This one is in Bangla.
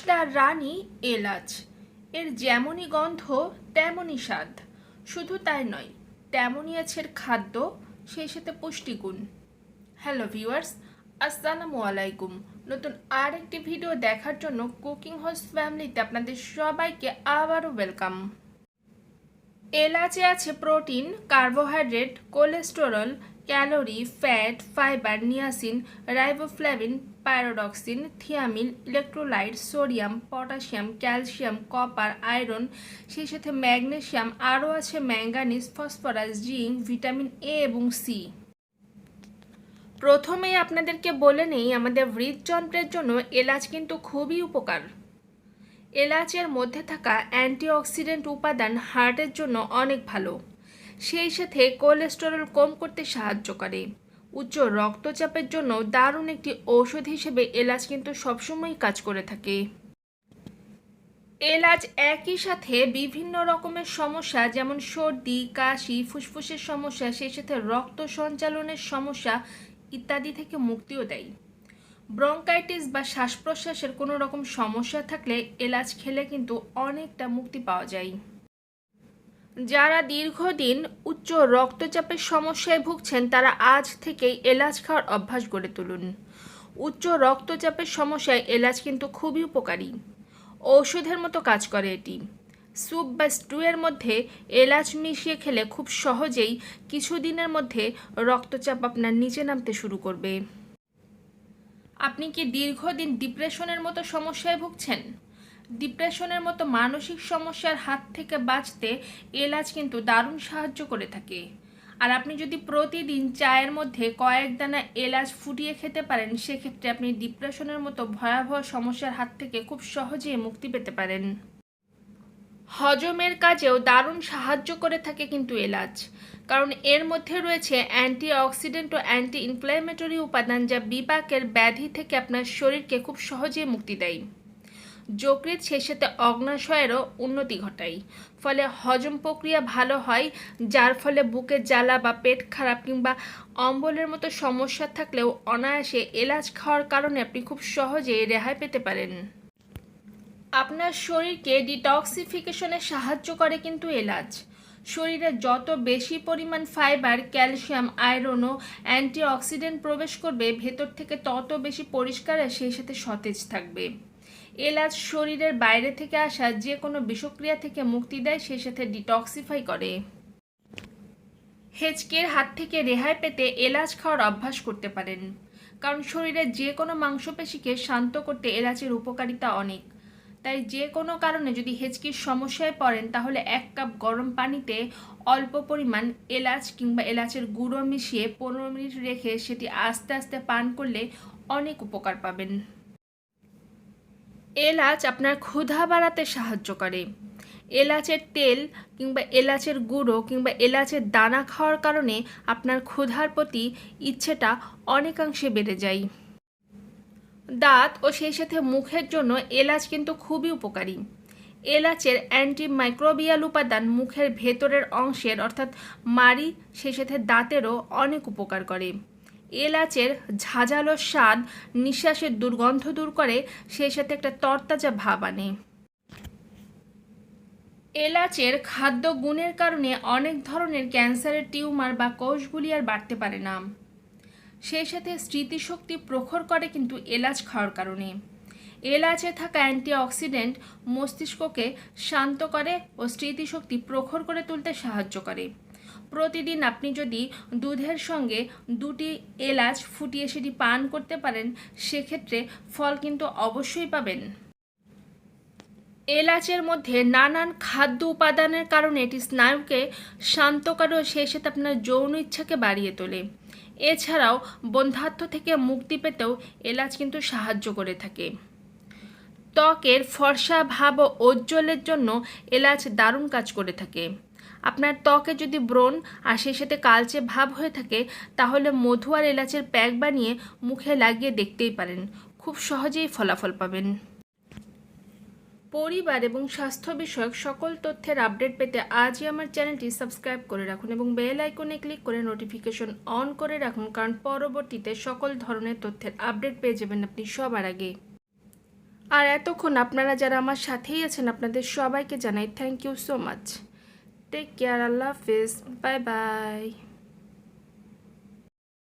মশলার রানী এলাচ। এর যেমনই গন্ধ তেমনই স্বাদ। শুধু তাই নয়, তেমনই আছে এর খাদ্য, সেই সাথে পুষ্টিগুণ। হ্যালো ভিউয়ার্স, আসসালামু আলাইকুম। নতুন আর একটি ভিডিও দেখার জন্য কুকিং হোস্ট ফ্যামিলিতে আপনাদের সবাইকে আবারও ওয়েলকাম। এলাচে আছে protein, carbohydrate, cholesterol, calorie, fat, fibre, niacin, riboflavin, pyridoxine, thiamine, electrolyte, sodium, potassium, calcium, copper, iron, সেই সাথে ম্যাগনেসিয়াম, আরও আছে manganese, phosphorus, zinc, vitamin A এবং সি। প্রথমেই আপনাদেরকে বলে নেই, আমাদের হৃদযন্ত্রের জন্য এলাচ কিন্তু খুবই উপকার। এলাচের মধ্যে থাকা অ্যান্টিঅক্সিডেন্ট উপাদান হার্টের জন্য অনেক ভালো। সেই সাথে কোলেস্টেরল কম করতে সাহায্য করে। উচ্চ রক্তচাপের জন্য দারুণ একটি ঔষধ হিসেবে এলাচ কিন্তু সবসময় কাজ করে থাকে। এলাচ একই সাথে বিভিন্ন রকমের সমস্যা, যেমন সর্দি, কাশি, ফুসফুসের সমস্যা, সেই সাথে রক্ত সঞ্চালনের সমস্যা ইত্যাদি থেকে মুক্তিও দেয়। ব্রঙ্কাইটিস বা শ্বাস প্রশ্বাসের কোনো রকম সমস্যা থাকলে এলাচ খেলে কিন্তু অনেকটা মুক্তি পাওয়া যায়। যারা দীর্ঘদিন উচ্চ রক্তচাপের সমস্যায় ভুগছেন, তারা আজ থেকেই এলাচ খাওয়ার অভ্যাস গড়ে তুলুন। উচ্চ রক্তচাপের সমস্যায় এলাচ কিন্তু খুবই উপকারী। ঔষধের মতো কাজ করে এটি। স্যুপ বা স্টুয়ের মধ্যে এলাচ মিশিয়ে খেলে খুব সহজেই কিছুদিনের মধ্যে রক্তচাপ আপনার নিচে নামতে শুরু করবে। আপনি কি দীর্ঘদিন ডিপ্রেশনের মতো সমস্যায় ভুগছেন? ডিপ্রেশনের মতো মানসিক সমস্যার হাত থেকে বাঁচতে এলাচ কিন্তু দারুণ সাহায্য করে থাকে। আর আপনি যদি প্রতিদিন চায়ের মধ্যে কয়েক দানা এলাচ ফুটিয়ে খেতে পারেন, সেক্ষেত্রে আপনি ডিপ্রেশনের মতো ভয়াবহ সমস্যার হাত থেকে খুব সহজেই মুক্তি পেতে পারেন। হজমের কাজেও দারুণ সাহায্য করে থাকে কিন্তু এলাচ, কারণ এর মধ্যে রয়েছে অ্যান্টিঅক্সিডেন্ট ও অ্যান্টি ইনফ্ল্যামেটরি উপাদান, যা বিপাকের ব্যাধি থেকে আপনার শরীরকে খুব সহজেই মুক্তি দেয়। যকৃৎ, সেই সাথে অগ্নাশয়েরও উন্নতি ঘটায়, ফলে হজম প্রক্রিয়া ভালো হয়, যার ফলে বুকের জ্বালা বা পেট খারাপ কিংবা অম্বলের মতো সমস্যা থাকলেও অনায়াসে এলাচ খাওয়ার কারণে আপনি খুব সহজেই রেহাই পেতে পারেন। আপনার শরীরকে ডিটক্সিফিকেশনে সাহায্য করে কিন্তু এলাচ। শরীরে যত বেশি পরিমাণ ফাইবার, ক্যালসিয়াম, আয়রন ও অ্যান্টিঅক্সিডেন্ট প্রবেশ করবে, ভেতর থেকে তত বেশি পরিষ্কার আর সেই সাথে সতেজ থাকবে। এলাচ শরীরের বাইরে থেকে আসা যে কোনো বিষক্রিয়া থেকে মুক্তি দেয়, সেই সাথে ডিটক্সিফাই করে। হেঁচকের হাত থেকে রেহাই পেতে এলাচ খাওয়ার অভ্যাস করতে পারেন, কারণ শরীরের যে কোনো মাংসপেশিকে শান্ত করতে এলাচের উপকারিতা অনেক। তাই যে কোনো কারণে যদি হেঁচকির সমস্যায় পড়েন, তাহলে 1 কাপ গরম পানিতে অল্প পরিমাণ এলাচ কিংবা এলাচের গুঁড়ো মিশিয়ে 15 মিনিট রেখে সেটি আস্তে আস্তে পান করলে অনেক উপকার পাবেন। এলাচ আপনার ক্ষুধা বাড়াতে সাহায্য করে। এলাচের তেল কিংবা এলাচের গুঁড়ো কিংবা এলাচের দানা খাওয়ার কারণে আপনার ক্ষুধার প্রতি ইচ্ছেটা অনেকাংশে বেড়ে যায়। দাঁত ও সেই সাথে মুখের জন্য এলাচ কিন্তু খুবই উপকারী। এলাচের অ্যান্টিমাইক্রোবিয়াল উপাদান মুখের ভেতরের অংশের অর্থাৎ মাড়ি, সেই সাথে দাঁতেরও অনেক উপকার করে। এলাচের ঝাঁঝালো স্বাদ নিঃশ্বাসের দুর্গন্ধ দূর করে, সেই সাথে একটা তরতাজা ভাব আনে। এলাচের খাদ্য গুণের কারণে অনেক ধরনের ক্যান্সারের টিউমার বা কোষগুলি আর বাড়তে পারে না। সেই সাথে স্মৃতিশক্তি প্রখর করে কিন্তু এলাচ খাওয়ার কারণে। এলাচে থাকা অ্যান্টিঅক্সিডেন্ট মস্তিষ্ককে শান্ত করে ও স্মৃতিশক্তি প্রখর করে তুলতে সাহায্য করে। প্রতিদিন আপনি যদি দুধের সঙ্গে 2টি এলাচ ফুটিয়ে সেটি পান করতে পারেন, সেক্ষেত্রে ফল কিন্তু অবশ্যই পাবেন। এলাচের মধ্যে নানান খাদ্য উপাদানের কারণে এটি স্নায়ুকে শান্ত করে ও সেই সাথে আপনার যৌন ইচ্ছাকে বাড়িয়ে তোলে। এছাড়াও বন্ধ্যাত্ব থেকে মুক্তি পেতেও এলাচ কিন্তু সাহায্য করে থাকে। ত্বকের ফর্সা ভাব ও ঔজ্জ্বল্যের জন্য এলাচ দারুণ কাজ করে থাকে। আপনার ত্বকে যদি ব্রণ আর সেই সাথে কালচে ভাব হয়ে থাকে, তাহলে মধু আর এলাচের প্যাক বানিয়ে মুখে লাগিয়ে দেখতেই পারেন, খুব সহজেই ফলাফল পাবেন। পরিবার এবং স্বাস্থ্য বিষয়ক সকল তথ্যের আপডেট পেতে আজই আমার চ্যানেলটি সাবস্ক্রাইব করে রাখুন এবং বেল আইকনে ক্লিক করে নোটিফিকেশন অন করে রাখুন, কারণ পরবর্তীতে সকল ধরনের তথ্যের আপডেট পেয়ে যাবেন আপনি সবার আগে। আর এতক্ষণ আপনারা যারা আমার সাথেই আছেন আপনাদের সবাইকে জানাই thank you so much. Take care, আল্লাহ হাফিজ, বাই বাই।